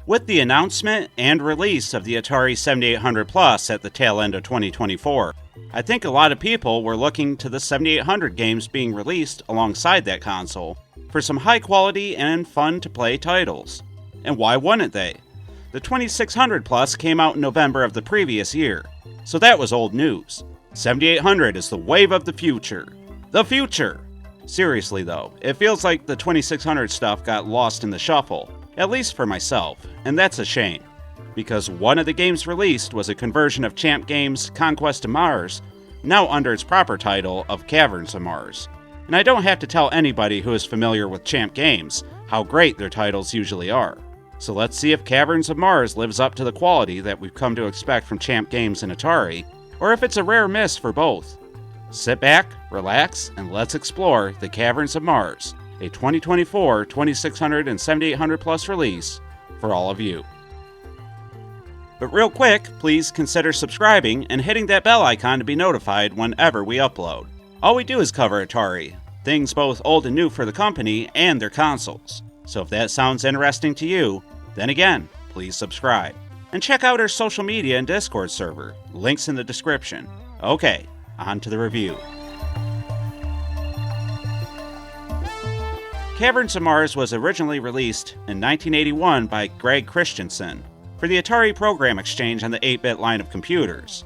With the announcement and release of the Atari 7800 Plus at the tail end of 2024, I think a lot of people were looking to the 7800 games being released alongside that console for some high quality and fun to play titles. And why wouldn't they? The 2600 Plus came out in November of the previous year, so that was old news. 7800 is the wave of the future. The future! Seriously though, it feels like the 2600 stuff got lost in the shuffle, at least for myself, and that's a shame. Because one of the games released was a conversion of Champ Games' Conquest of Mars, now under its proper title of Caverns of Mars. And I don't have to tell anybody who is familiar with Champ Games how great their titles usually are. So let's see if Caverns of Mars lives up to the quality that we've come to expect from Champ Games and Atari, or if it's a rare miss for both. Sit back, relax, and let's explore the Caverns of Mars, a 2024 2600 and 7800 Plus release for all of you. But real quick, please consider subscribing and hitting that bell icon to be notified whenever we upload. All we do is cover Atari, things both old and new for the company and their consoles. So if that sounds interesting to you, then again, please subscribe. And check out our social media and Discord server, links in the description. Okay, on to the review. Caverns of Mars was originally released in 1981 by Greg Christensen for the Atari Program Exchange on the 8-bit line of computers.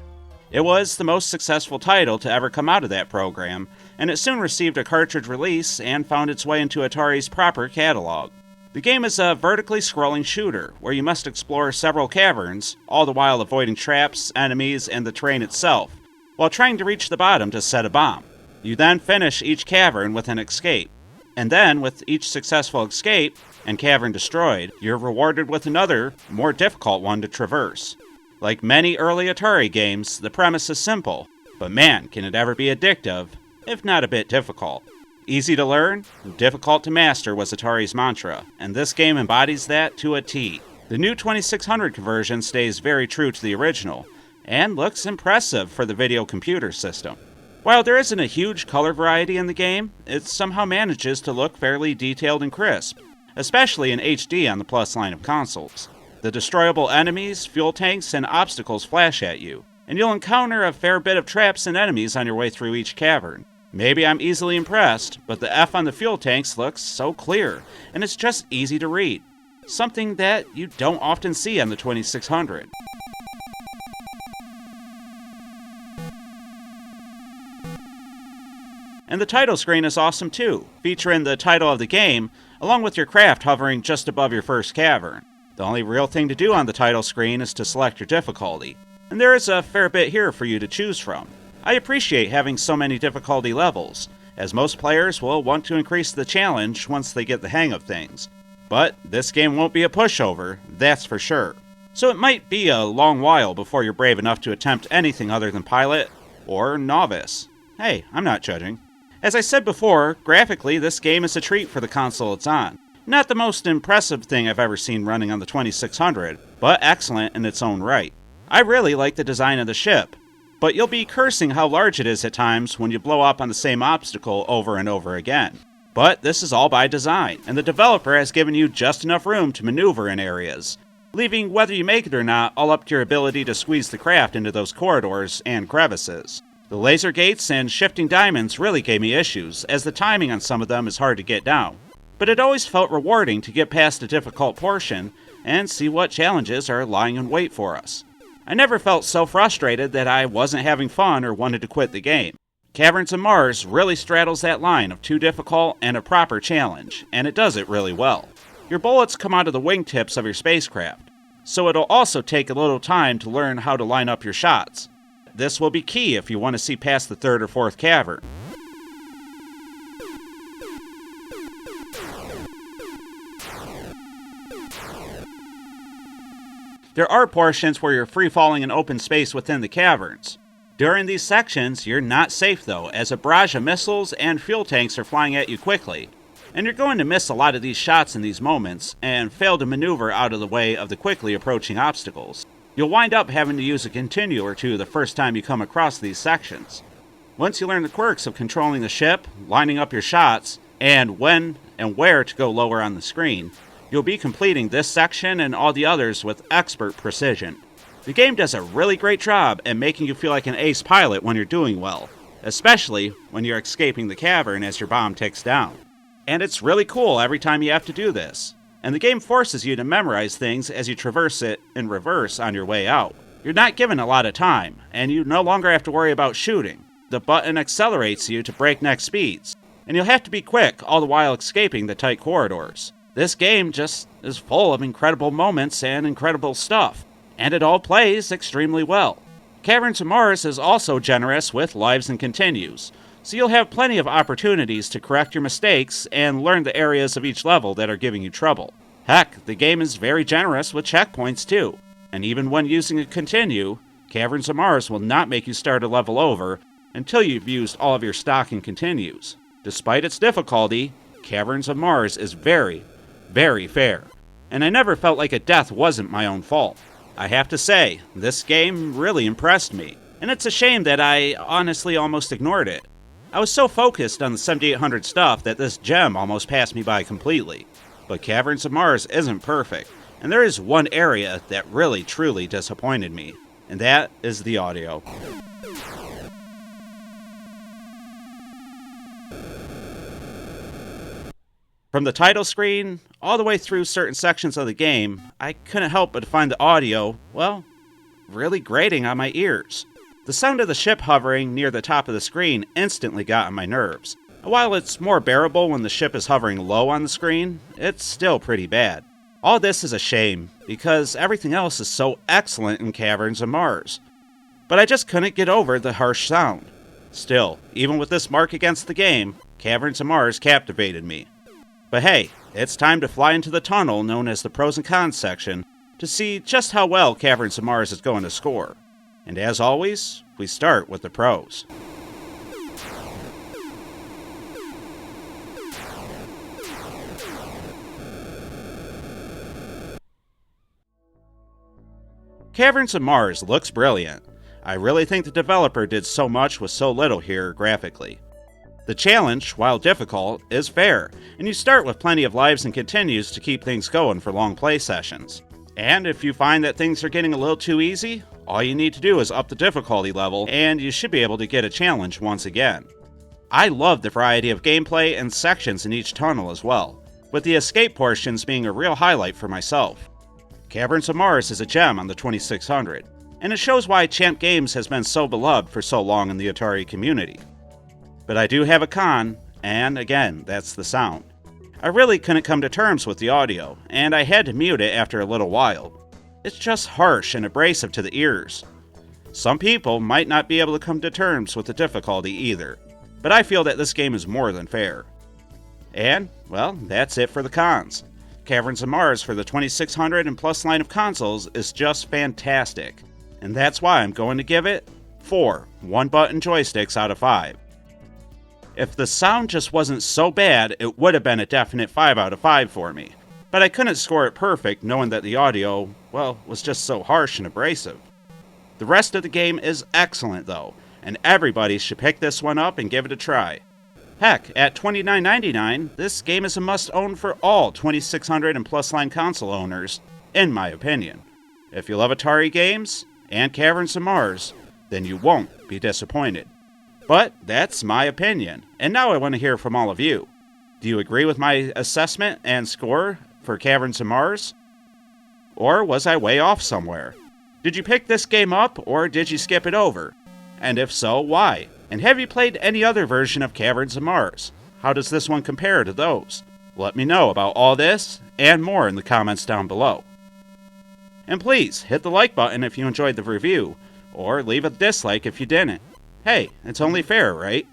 It was the most successful title to ever come out of that program, and it soon received a cartridge release and found its way into Atari's proper catalog. The game is a vertically scrolling shooter, where you must explore several caverns, all the while avoiding traps, enemies, and the terrain itself, while trying to reach the bottom to set a bomb. You then finish each cavern with an escape, and then with each successful escape and cavern destroyed, you're rewarded with another, more difficult one to traverse. Like many early Atari games, the premise is simple, but man, can it ever be addictive, if not a bit difficult. Easy to learn, difficult to master was Atari's mantra, and this game embodies that to a T. The new 2600 conversion stays very true to the original, and looks impressive for the video computer system. While there isn't a huge color variety in the game, it somehow manages to look fairly detailed and crisp, especially in HD on the Plus line of consoles. The destroyable enemies, fuel tanks, and obstacles flash at you, and you'll encounter a fair bit of traps and enemies on your way through each cavern. Maybe I'm easily impressed, but the F on the fuel tanks looks so clear, and it's just easy to read. Something that you don't often see on the 2600. And the title screen is awesome too, featuring the title of the game, along with your craft hovering just above your first cavern. The only real thing to do on the title screen is to select your difficulty, and there is a fair bit here for you to choose from. I appreciate having so many difficulty levels, as most players will want to increase the challenge once they get the hang of things. But this game won't be a pushover, that's for sure. So it might be a long while before you're brave enough to attempt anything other than Pilot or Novice. Hey, I'm not judging. As I said before, graphically this game is a treat for the console it's on. Not the most impressive thing I've ever seen running on the 2600, but excellent in its own right. I really like the design of the ship, but you'll be cursing how large it is at times when you blow up on the same obstacle over and over again. But this is all by design, and the developer has given you just enough room to maneuver in areas, leaving whether you make it or not all up to your ability to squeeze the craft into those corridors and crevices. The laser gates and shifting diamonds really gave me issues, as the timing on some of them is hard to get down. But it always felt rewarding to get past a difficult portion and see what challenges are lying in wait for us. I never felt so frustrated that I wasn't having fun or wanted to quit the game. Caverns of Mars really straddles that line of too difficult and a proper challenge, and it does it really well. Your bullets come out of the wingtips of your spacecraft, so it'll also take a little time to learn how to line up your shots. This will be key if you want to see past the third or fourth cavern. There are portions where you're free-falling in open space within the caverns. During these sections, you're not safe though, as a barrage of missiles and fuel tanks are flying at you quickly. And you're going to miss a lot of these shots in these moments, and fail to maneuver out of the way of the quickly approaching obstacles. You'll wind up having to use a continue or two the first time you come across these sections. Once you learn the quirks of controlling the ship, lining up your shots, and when and where to go lower on the screen, You'll be completing this section and all the others with expert precision. The game does a really great job at making you feel like an ace pilot when you're doing well, especially when you're escaping the cavern as your bomb ticks down. And it's really cool every time you have to do this. And the game forces you to memorize things as you traverse it in reverse on your way out. You're not given a lot of time, and you no longer have to worry about shooting. The button accelerates you to breakneck speeds, and you'll have to be quick all the while escaping the tight corridors. This game just is full of incredible moments and incredible stuff, and it all plays extremely well. Caverns of Mars is also generous with lives and continues, so you'll have plenty of opportunities to correct your mistakes and learn the areas of each level that are giving you trouble. Heck, the game is very generous with checkpoints too, and even when using a continue, Caverns of Mars will not make you start a level over until you've used all of your stock and continues. Despite its difficulty, Caverns of Mars is very, very fair, and I never felt like a death wasn't my own fault. I have to say, this game really impressed me, and it's a shame that I honestly almost ignored it. I was so focused on the 7800 stuff that this gem almost passed me by completely. But Caverns of Mars isn't perfect, and there is one area that really truly disappointed me, and that is the audio. From the title screen, all the way through certain sections of the game, I couldn't help but find the audio, well, really grating on my ears. The sound of the ship hovering near the top of the screen instantly got on my nerves. While it's more bearable when the ship is hovering low on the screen, it's still pretty bad. All this is a shame, because everything else is so excellent in Caverns of Mars. But I just couldn't get over the harsh sound. Still, even with this mark against the game, Caverns of Mars captivated me. But hey, it's time to fly into the tunnel known as the pros and cons section to see just how well Caverns of Mars is going to score. And as always, we start with the pros. Caverns of Mars looks brilliant. I really think the developer did so much with so little here graphically. The challenge, while difficult, is fair, and you start with plenty of lives and continues to keep things going for long play sessions. And if you find that things are getting a little too easy, all you need to do is up the difficulty level, and you should be able to get a challenge once again. I love the variety of gameplay and sections in each tunnel as well, with the escape portions being a real highlight for myself. Caverns of Mars is a gem on the 2600, and it shows why Champ Games has been so beloved for so long in the Atari community. But I do have a con, and again, that's the sound. I really couldn't come to terms with the audio, and I had to mute it after a little while. It's just harsh and abrasive to the ears. Some people might not be able to come to terms with the difficulty either, but I feel that this game is more than fair. And, well, that's it for the cons. Caverns of Mars for the 2600 and plus line of consoles is just fantastic, and that's why I'm going to give it 4 one-button joysticks out of 5. If the sound just wasn't so bad, it would have been a definite 5 out of 5 for me. But I couldn't score it perfect knowing that the audio, well, was just so harsh and abrasive. The rest of the game is excellent though, and everybody should pick this one up and give it a try. Heck, at $29.99, this game is a must-own for all 2600 and plus line console owners, in my opinion. If you love Atari games and Caverns of Mars, then you won't be disappointed. But that's my opinion, and now I want to hear from all of you. Do you agree with my assessment and score for Caverns of Mars? Or was I way off somewhere? Did you pick this game up, or did you skip it over? And if so, why? And have you played any other version of Caverns of Mars? How does this one compare to those? Let me know about all this and more in the comments down below. And please, hit the like button if you enjoyed the review, or leave a dislike if you didn't. Hey, it's only fair, right?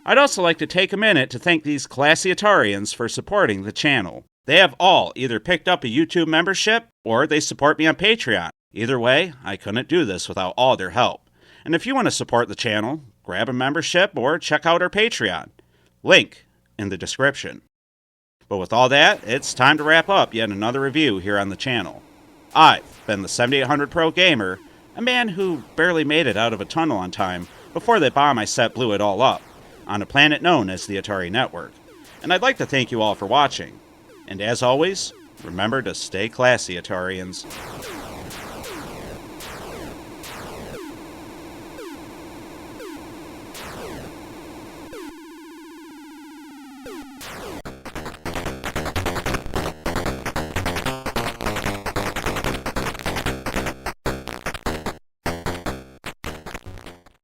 I'd also like to take a minute to thank these classy Atarians for supporting the channel. They have all either picked up a YouTube membership, or they support me on Patreon. Either way, I couldn't do this without all their help. And if you want to support the channel, grab a membership or check out our Patreon. Link in the description. But with all that, it's time to wrap up yet another review here on the channel. I've been the 7800 Pro Gamer, a man who barely made it out of a tunnel on time before that bomb I set blew it all up, on a planet known as the Atari Network. And I'd like to thank you all for watching. And as always, Remember to stay classy, Atarians.